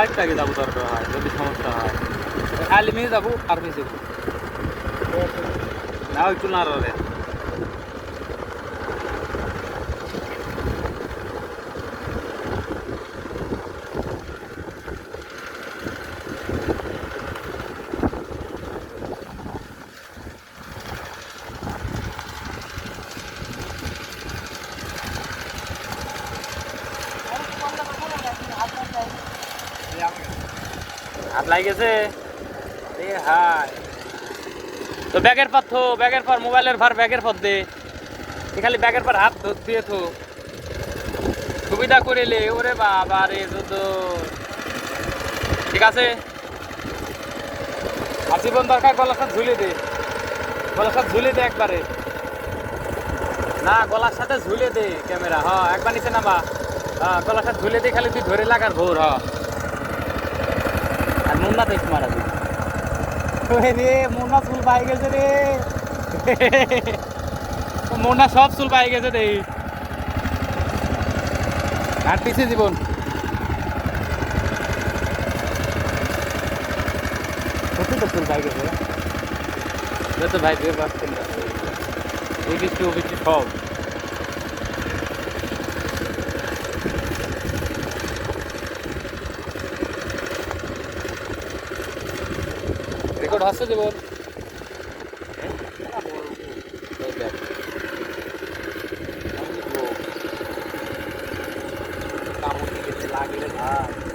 আরেকটা আগে যাবো দরকার হয় যদি সমস্যা হয় আলিমিয়ে যাবো আর বেশি না একটু না রে হাত লাগে গেছে এ হাই তো ব্যাগের পর থো ব্যাগের পর মোবাইলের ভার ব্যাগের পর দে খালি ব্যাগের পর হাত দিয়ে থো সুবিধা করিলে ওরে বাবা রে তো ঠিক আছে আর জীবন দরকার গলার সাথে ঝুলে দে গলার সাথে ঝুলে দে একবারে না গলার সাথে ঝুলে দে ক্যামেরা হ্যাঁ একবার নিচে নামা হ্যাঁ গলার সাথে ঝুলে দে খালি তুই ধরে লাগার ভোর হ আর মুন্না দেখ মারা তুই রে মুন্না চুল পাই গেছে রে মুন্না সব চুল পাই গেছে রে আর পিছিয়ে জীবন সত্যি তো চুল পাই গেছে তো ভাই দুই পাচ্ছেন এই বৃষ্টি ও বৃষ্টি সব রেকর্ড হচ্ছে জীবন কামড় দিকে লাগলে ভাই